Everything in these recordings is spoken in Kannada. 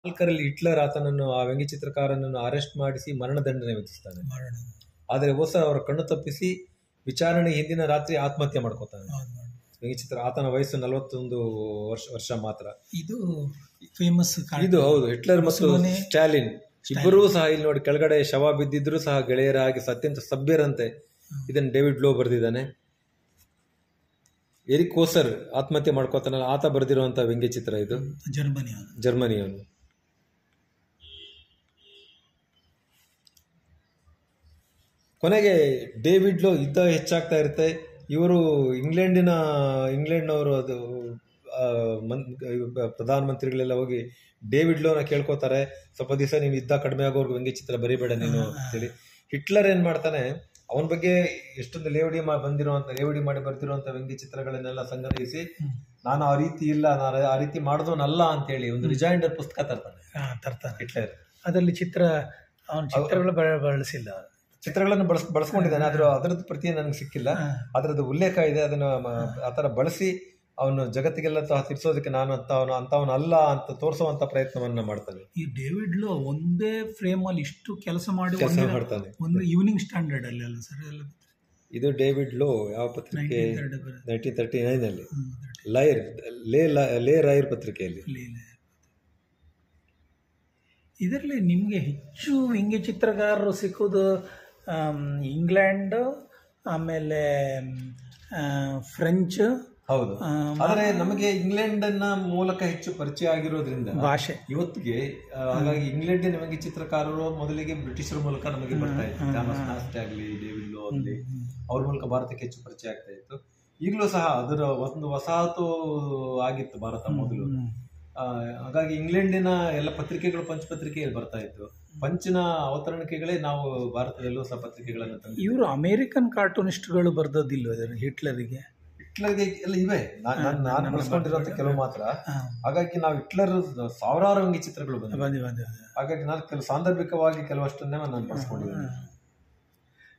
4ರಲ್ಲಿ ಹಿಟ್ಲರ್ ಆತನನ್ನು ಆ ವ್ಯಂಗ್ಯಚಿತ್ರಕಾರನನ್ನು ಅರೆಸ್ಟ್ ಮಾಡಿಸಿ ಮರಣದಂಡನೆ ವಿಧಿಸ್ತಾನೆ. ಆದರೆ ಓಸ ಅವರ ಕಣ್ಣು ತಪ್ಪಿಸಿ ವಿಚಾರಣೆ ಹಿಂದಿನ ರಾತ್ರಿ ಆತ್ಮಹತ್ಯೆ ಮಾಡ್ಕೋತಾನೆ. ವ್ಯಂಗ್ಯಚಿತ್ರ ಆತನ ವಯಸ್ಸು 41 ವರ್ಷ ಮಾತ್ರ. ಇದು ಫೇಮಸ್. ಇದು ಹೌದು, ಹಿಟ್ಲರ್ ಮತ್ತು ಸ್ಟಾಲಿನ್ ಇಬ್ಬರೂ ಸಹ ಇಲ್ಲಿ ನೋಡಿ ಕೆಳಗಡೆ ಶವ ಬಿದ್ದಿದ್ರು ಸಹ ಗೆಳೆಯರಾಗಿ ಅತ್ಯಂತ ಸಭ್ಯರಂತೆ. ಇದನ್ನು ಡೇವಿಡ್ ಲೋ ಬರೆದಿದ್ದಾನೆ. ಎರಿಕ್ ಕೋಸರ್ ಆತ್ಮಹತ್ಯೆ ಮಾಡ್ಕೋತಾನಲ್ಲ, ಆತ ಬರೆದಿರುವಂತ ವ್ಯಂಗ್ಯಚಿತ್ರ ಇದು. ಜರ್ಮನಿಯವನು. ಕೊನೆಗೆ ಡೇವಿಡ್ ಲೋ ಯುದ್ಧ ಹೆಚ್ಚಾಗ್ತಾ ಇರುತ್ತೆ. ಇವರು ಇಂಗ್ಲೆಂಡ್ನವರು ಅದು ಪ್ರಧಾನಮಂತ್ರಿಗಳೆಲ್ಲ ಹೋಗಿ ಡೇವಿಡ್ ಲೋನ ಕೇಳ್ಕೊತಾರೆ, ಸ್ವಲ್ಪ ದಿವಸ ನೀವು ಯುದ್ಧ ಕಡಿಮೆ ಆಗೋರ್ಗು ವ್ಯಂಗ್ಯಚಿತ್ರ ಬರೀಬೇಡ ನೀನು ಅಂತೇಳಿ. ಹಿಟ್ಲರ್ ಏನ್ ಮಾಡ್ತಾನೆ, ಅವನ ಬಗ್ಗೆ ಎಷ್ಟೊಂದು ಲೇವಡಿ ಮಾಡಿ ಬರ್ತಿರುವಂತ ವ್ಯಂಗ್ಯಚಿತ್ರಗಳನ್ನೆಲ್ಲ ಸಂಗ್ರಹಿಸಿ, ನಾನು ಆ ರೀತಿ ಇಲ್ಲ, ನಾನು ಆ ರೀತಿ ಮಾಡಿದವನಲ್ಲ ಅಂತೇಳಿ ಒಂದು ರಿಜೈಂಡರ್ ಪುಸ್ತಕ ತರ್ತಾನೆ ಹಿಟ್ಲರ್. ಅದರಲ್ಲಿ ಚಿತ್ರಗಳು ಬಳಸಿಲ್ಲ, ಚಿತ್ರಗಳನ್ನು ಬಳಸ್ಕೊಂಡಿದ್ದಾನೆ. ಅದರದ್ದು ಪ್ರತಿ ನನಗೆ ಸಿಕ್ಕಿಲ್ಲ, ಅದರದ್ದು ಉಲ್ಲೇಖ ಇದೆ. ಅದನ್ನು ಆತರ ಬಳಸಿ ಅವನು ಜಗತ್ತಿಗೆಲ್ಲ ತಿರ್ಸೋದಕ್ಕೆ ನಾನು ಅಂತವನಲ್ಲ ಅಂತ ತೋರಿಸುವಂತ ಪ್ರಯತ್ನವನ್ನ ಮಾಡ್ತಾನೆ. ಈ ಡೇವಿಡ್ ಲೋ ಒಂದೇ ಫ್ರೇಮ್ ಅಲ್ಲಿ ಇಷ್ಟು ಕೆಲಸ ಮಾಡ್ತಾನೆ. ಒಂದು ಈವ್ನಿಂಗ್ ಸ್ಟ್ಯಾಂಡರ್ಡ್ ಅಲ್ಲಿ ಅಲ್ಲ ಸರ್ ಎಲ್ಲ. ಇದು ಡೇವಿಡ್ ಲೋ ಯಾವ ಪತ್ರಿಕೆ? 1939 ಅಲ್ಲಿ ಲೇ ರೈರ್ ಪತ್ರಿಕೆಯಲ್ಲಿ. ಇದರಲ್ಲಿ ನಿಮಗೆ ಹೆಚ್ಚು ವ್ಯಂಗ್ಯ ಚಿತ್ರಕಾರರು ಸಿಕ್ಕೋದು ಇಂಗ್ಲೆಂಡ್, ಆಮೇಲೆ ಫ್ರೆಂಚ್. ಹೌದು, ಆದರೆ ನಮಗೆ ಇಂಗ್ಲೆಂಡ್ ಮೂಲಕ ಹೆಚ್ಚು ಪರಿಚಯ ಆಗಿರೋದ್ರಿಂದ ಭಾಷೆ ಇವತ್ತಿಗೆ. ಹಾಗಾಗಿ ಇಂಗ್ಲೆಂಡಿನ ವ್ಯಂಗ್ಯ ಚಿತ್ರಕಾರರು ಮೊದಲಿಗೆ ಬ್ರಿಟಿಷರ ಮೂಲಕ ನಮಗೆ ಬರ್ತಾ ಇತ್ತು. ಥಾಮಸ್ ನಾಸ್ಟ್ ಆಗಲಿ, ಡೇವಿಡ್ ಲೋ ಆಗಲಿ, ಅವ್ರ ಮೂಲಕ ಭಾರತಕ್ಕೆ ಹೆಚ್ಚು ಪರಿಚಯ ಆಗ್ತಾ ಇತ್ತು. ಈಗಲೂ ಸಹ ಅದರ ಒಂದು ವಸಾಹತು ಆಗಿತ್ತು ಭಾರತ ಮೊದಲು. ಹಾಗಾಗಿ ಇಂಗ್ಲೆಂಡಿನ ಎಲ್ಲ ಪತ್ರಿಕೆಗಳು ಪಂಚಪತ್ರಿಕೆಯಲ್ಲಿ ಬರ್ತಾ ಇತ್ತು. ಪಂಚಿನ ಅವತರಣಿಕೆಗಳೇ ನಾವು ಭಾರತದಲ್ಲೂ ಸಹ ಪತ್ರಿಕೆಗಳನ್ನು ತಂದು. ಇವರು ಅಮೆರಿಕನ್ ಕಾರ್ಟೂನಿಸ್ಟ್ಗಳು ಬರ್ದದಿಲ್ವ ಹಿಟ್ಲರಿಗೆ ಎಲ್ಲ ಇವೆ, ನಾನು ಬಳಸ್ಕೊಂಡಿರುವಂತ ಕೆಲವು ಮಾತ್ರ. ಹಾಗಾಗಿ ನಾವು ಹಿಟ್ಲರ್ ಸಾವಿರಾರು ವ್ಯಂಗ್ಯ ಚಿತ್ರಗಳು ಬಂದಿವೆ. ಹಾಗಾಗಿ ನಾನು ಕೆಲವು ಸಾಂದರ್ಭಿಕವಾಗಿ ಕೆಲವಷ್ಟನ್ನೇ ನಾನು ಬಳಸ್ಕೊಂಡಿದ್ದೇನೆ.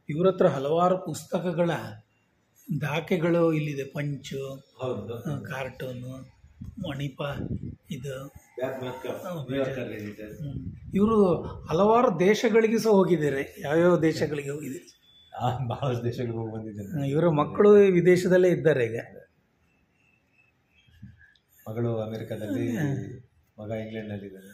ಇವ್ರ ಹತ್ರ ಹಲವಾರು ಪುಸ್ತಕಗಳ ದಾಖೆಗಳು ಇಲ್ಲಿದೆ. ಪಂಚು, ಕಾರ್ಟೂನು, ಮಣಿಪ, ಇದು. ಇವರು ಹಲವಾರು ದೇಶಗಳಿಗೆ ಸಹ ಹೋಗಿದ್ದಾರೆ. ಯಾವ್ಯಾವ ದೇಶಗಳಿಗೆ ಹೋಗಿದ್ದಾರೆ? ಬಹಳಷ್ಟು ದೇಶಗಳಿಗೆ ಹೋಗಿ ಬಂದಿದ್ದೇನೆ. ಇವರ ಮಕ್ಕಳು ವಿದೇಶದಲ್ಲೇ ಇದ್ದಾರೆ ಈಗ. ಮಗಳು ಅಮೆರಿಕದಲ್ಲಿ, ಮಗ ಇಂಗ್ಲೆಂಡ್ ನಲ್ಲಿ ಇದ್ದಾರೆ.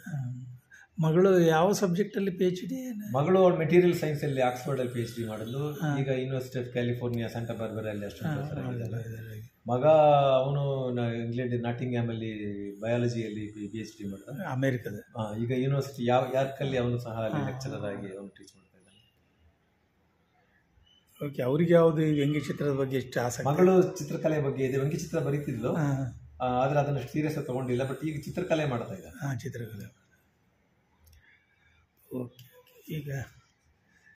ಮಗಳು ಯಾವ ಸಬ್ಜೆಕ್ಟ್ ಅಲ್ಲಿ PhD? ಮಗಳು ಮೆಟೀರಿಯಲ್ ಸೈನ್ಸ್ ಅಲ್ಲಿ ಆಕ್ಸ್ಫರ್ಡ್ ಅಲ್ಲಿ PhD ಮಾಡಿದ್ಲು. ಈಗ university of California Santa Barbara ಅಲ್ಲಿ ಮಗ ಅವನು ಇಂಗ್ಲೆಂಡ್ ನಾಟಿಂಗ್ಹ್ಯಾಮ್ ಅಲ್ಲಿ ಬಯಾಲಜಿಯಲ್ಲಿ PhD ಮಾಡಿದ. ಅಮೆರಿಕದ ಈಗ ಯೂನಿವರ್ಸಿಟಿ ಯಾರ್ಕಲ್ಲಿ ಅವನು ಸಹ ಅಲ್ಲಿ ಲೆಕ್ಚರರ್ ಆಗಿ ಅವನು ಟೀಚ್ ಮಾಡ್ತಾ ಇದ್ದಾನೆ. ಓಕೆ, ಅವ್ರಿಗೆ ಯಾವುದು ವ್ಯಂಗ್ಯ ಚಿತ್ರದ ಬಗ್ಗೆ ಇಷ್ಟ ಆಸಕ್ತಿ? ಮಗಳು ಚಿತ್ರಕಲೆ ಬಗ್ಗೆ ಇದೆ, ವ್ಯಂಗ್ಯ ಚಿತ್ರ ಬರೀತಿದ್ಲು, ಆದ್ರೆ ಅದನ್ನು ಸೀರಿಯಸ್ ಆಗಿ ತಗೊಂಡಿಲ್ಲ. ಬಟ್ ಈಗ ಚಿತ್ರಕಲೆ ಮಾಡ್ತಾ ಇದ್ದಾರೆ. ಚಿತ್ರಕಲೆ. ಓಕೆ, ಈಗ